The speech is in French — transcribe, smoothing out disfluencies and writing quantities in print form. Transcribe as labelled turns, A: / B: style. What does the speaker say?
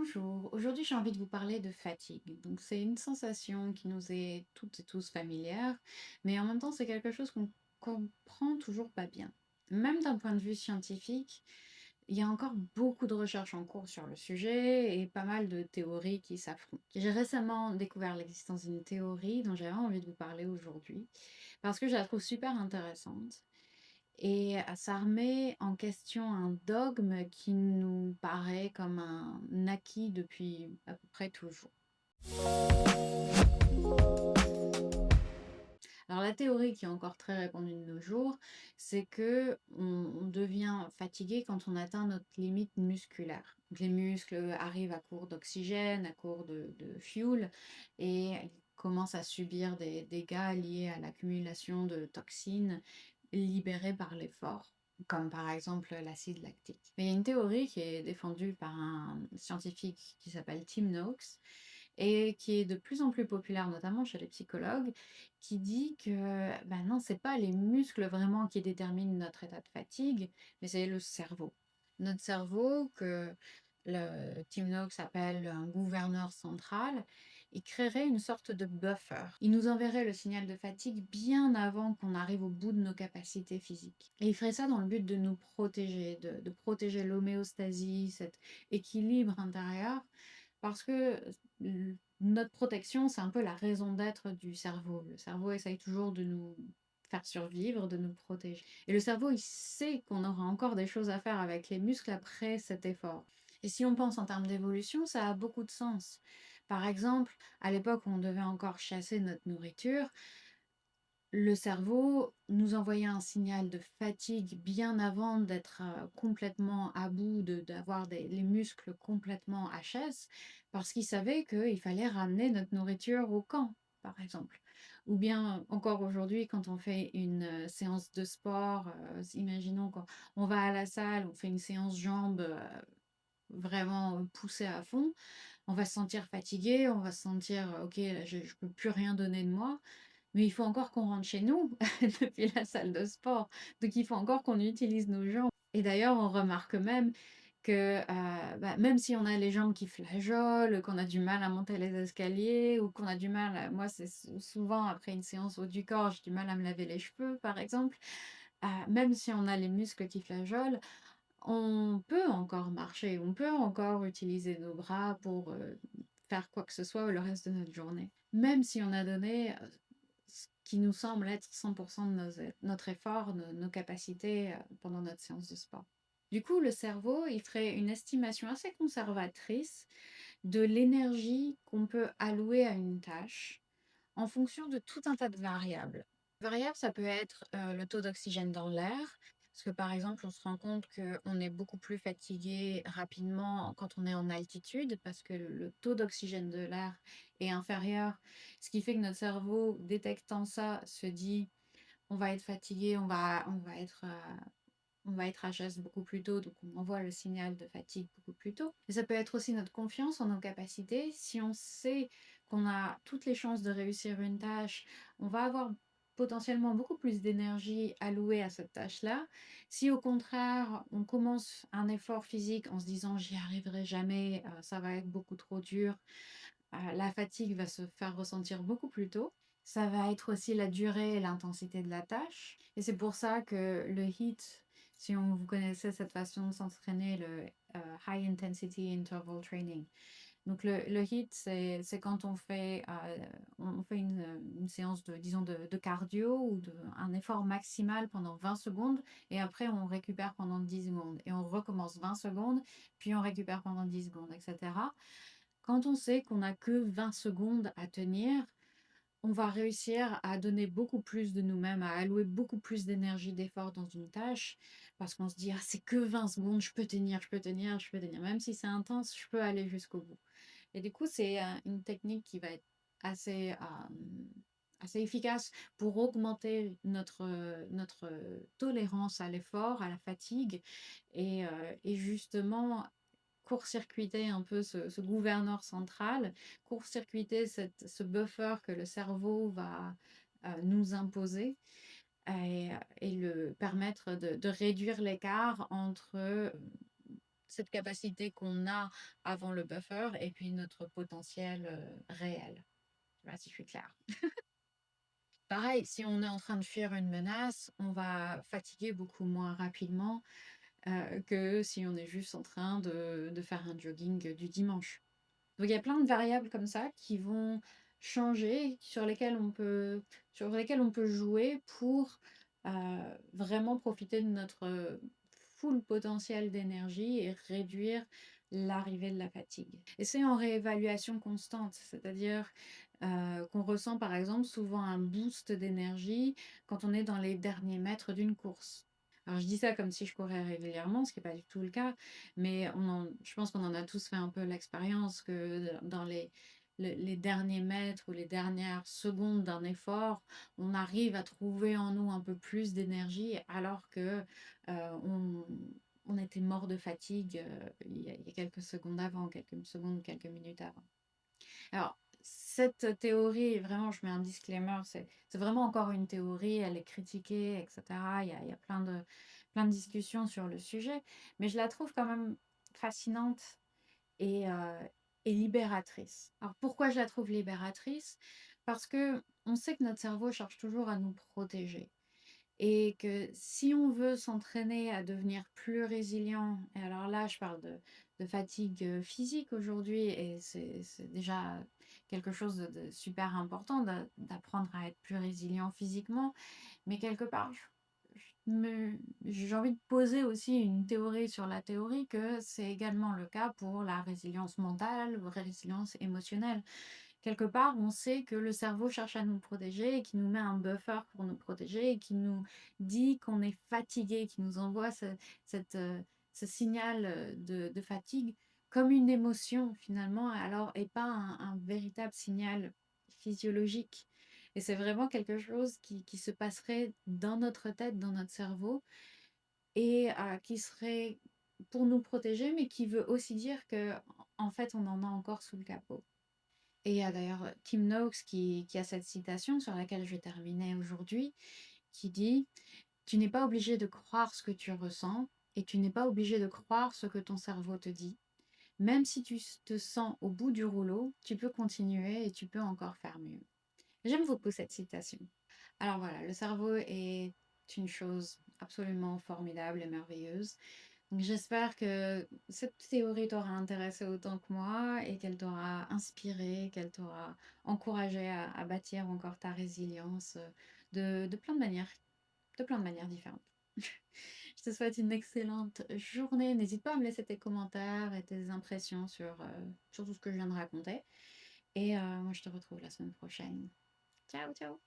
A: Bonjour, aujourd'hui j'ai envie de vous parler de fatigue. Donc c'est une sensation qui nous est toutes et tous familière, mais en même temps c'est quelque chose qu'on comprend toujours pas bien. Même d'un point de vue scientifique, il y a encore beaucoup de recherches en cours sur le sujet et pas mal de théories qui s'affrontent. J'ai récemment découvert l'existence d'une théorie dont j'avais envie de vous parler aujourd'hui parce que je la trouve super intéressante. Et ça remet en question un dogme qui nous paraît comme un acquis depuis à peu près toujours. Alors la théorie qui est encore très répandue de nos jours, c'est que on devient fatigué quand on atteint notre limite musculaire. Donc les muscles arrivent à court d'oxygène, à court de fuel, et ils commencent à subir des dégâts liés à l'accumulation de toxines libérées par l'effort, comme par exemple l'acide lactique. Mais il y a une théorie qui est défendue par un scientifique qui s'appelle Tim Noakes et qui est de plus en plus populaire, notamment chez les psychologues, qui dit que ben non, c'est pas les muscles vraiment qui déterminent notre état de fatigue, mais c'est le cerveau. Notre cerveau, que le Tim Noakes appelle un gouverneur central, il créerait une sorte de buffer. Il nous enverrait le signal de fatigue bien avant qu'on arrive au bout de nos capacités physiques. Et il ferait ça dans le but de nous protéger, de protéger l'homéostasie, cet équilibre intérieur, parce que notre protection, c'est un peu la raison d'être du cerveau. Le cerveau essaye toujours de nous faire survivre, de nous protéger. Et le cerveau, il sait qu'on aura encore des choses à faire avec les muscles après cet effort. Et si on pense en termes d'évolution, ça a beaucoup de sens. Par exemple, à l'époque où on devait encore chasser notre nourriture, le cerveau nous envoyait un signal de fatigue bien avant d'être complètement à bout, d'avoir les muscles complètement HS, parce qu'il savait qu'il fallait ramener notre nourriture au camp, par exemple. Ou bien encore aujourd'hui, quand on fait une séance de sport, imaginons quand on va à la salle, on fait une séance jambes vraiment poussée à fond, on va se sentir fatigué, on va se sentir, ok, là, je ne peux plus rien donner de moi. Mais il faut encore qu'on rentre chez nous depuis la salle de sport. Donc il faut encore qu'on utilise nos jambes. Et d'ailleurs, on remarque même que bah, même si on a les jambes qui flageolent, qu'on a du mal à monter les escaliers ou qu'on a du mal, moi c'est souvent après une séance haut du corps, j'ai du mal à me laver les cheveux par exemple, même si on a les muscles qui flageolent, on peut encore marcher, on peut encore utiliser nos bras pour faire quoi que ce soit le reste de notre journée. Même si on a donné ce qui nous semble être 100% de notre effort, nos capacités pendant notre séance de sport. Du coup, le cerveau, il ferait une estimation assez conservatrice de l'énergie qu'on peut allouer à une tâche en fonction de tout un tas de variables. Variables, ça peut être le taux d'oxygène dans l'air, parce que par exemple, on se rend compte qu'on est beaucoup plus fatigué rapidement quand on est en altitude, parce que le taux d'oxygène de l'air est inférieur, ce qui fait que notre cerveau, détectant ça, se dit on va être fatigué, on va être HS beaucoup plus tôt, donc on envoie le signal de fatigue beaucoup plus tôt. Et ça peut être aussi notre confiance en nos capacités. Si on sait qu'on a toutes les chances de réussir une tâche, on va avoir potentiellement beaucoup plus d'énergie allouée à cette tâche-là. Si au contraire, on commence un effort physique en se disant j'y arriverai jamais, ça va être beaucoup trop dur, la fatigue va se faire ressentir beaucoup plus tôt. Ça va être aussi la durée et l'intensité de la tâche. Et c'est pour ça que le HIIT, si vous connaissez cette façon de s'entraîner, le High Intensity Interval Training. Donc le HIIT, c'est quand on fait une séance de, disons, de cardio ou un effort maximal pendant 20 secondes et après on récupère pendant 10 secondes. Et on recommence 20 secondes, puis on récupère pendant 10 secondes, etc. Quand on sait qu'on n'a que 20 secondes à tenir, on va réussir à donner beaucoup plus de nous-mêmes, à allouer beaucoup plus d'énergie, d'effort dans une tâche, parce qu'on se dit, ah, c'est que 20 secondes, je peux tenir, je peux tenir, je peux tenir. Même si c'est intense, je peux aller jusqu'au bout. Et du coup, c'est une technique qui va être assez efficace pour augmenter notre tolérance à l'effort, à la fatigue, et justement court-circuiter un peu ce gouverneur central, court-circuiter ce buffer que le cerveau va nous imposer et le permettre de réduire l'écart entre cette capacité qu'on a avant le buffer et puis notre potentiel réel. Je sais pas si je suis claire. Pareil, si on est en train de fuir une menace, on va fatiguer beaucoup moins rapidement que si on est juste en train de faire un jogging du dimanche. Donc il y a plein de variables comme ça qui vont changer, sur lesquelles on peut jouer pour vraiment profiter de notre full potentiel d'énergie et réduire l'arrivée de la fatigue. Et c'est en réévaluation constante, c'est-à-dire qu'on ressent par exemple souvent un boost d'énergie quand on est dans les derniers mètres d'une course. Alors je dis ça comme si je courais régulièrement, ce qui n'est pas du tout le cas, mais je pense qu'on en a tous fait un peu l'expérience que dans les derniers mètres ou les dernières secondes d'un effort, on arrive à trouver en nous un peu plus d'énergie alors que on était mort de fatigue il y a quelques secondes avant, quelques secondes, quelques minutes avant. Alors, cette théorie, vraiment, je mets un disclaimer, c'est vraiment encore une théorie, elle est critiquée, etc. Il y a plein de discussions sur le sujet, mais je la trouve quand même fascinante et, euh, et libératrice. Alors, pourquoi je la trouve libératrice? Parce que on sait que notre cerveau cherche toujours à nous protéger. Et que si on veut s'entraîner à devenir plus résilient, et alors là, je parle de fatigue physique aujourd'hui, et c'est déjà quelque chose de super important d'apprendre à être plus résilient physiquement, mais quelque part, j'ai envie de poser aussi une théorie sur la théorie que c'est également le cas pour la résilience mentale ou résilience émotionnelle. Quelque part, on sait que le cerveau cherche à nous protéger et qui nous met un buffer pour nous protéger et qui nous dit qu'on est fatigué, qui nous envoie cette, ce signal de fatigue comme une émotion finalement, alors et pas un véritable signal physiologique. Et c'est vraiment quelque chose qui se passerait dans notre tête, dans notre cerveau, et qui serait pour nous protéger, mais qui veut aussi dire que en fait, on en a encore sous le capot. Et il y a d'ailleurs Tim Noakes qui a cette citation sur laquelle je vais terminer aujourd'hui, qui dit: Tu n'es pas obligé de croire ce que tu ressens et tu n'es pas obligé de croire ce que ton cerveau te dit. Même si tu te sens au bout du rouleau, tu peux continuer et tu peux encore faire mieux. J'aime beaucoup cette citation. Alors voilà, le cerveau est une chose absolument formidable et merveilleuse. Donc j'espère que cette théorie t'aura intéressé autant que moi et qu'elle t'aura inspiré, qu'elle t'aura encouragé à bâtir encore ta résilience de plein de manières différentes. Je te souhaite une excellente journée. N'hésite pas à me laisser tes commentaires et tes impressions sur tout ce que je viens de raconter. Et moi, je te retrouve la semaine prochaine. Ciao, ciao!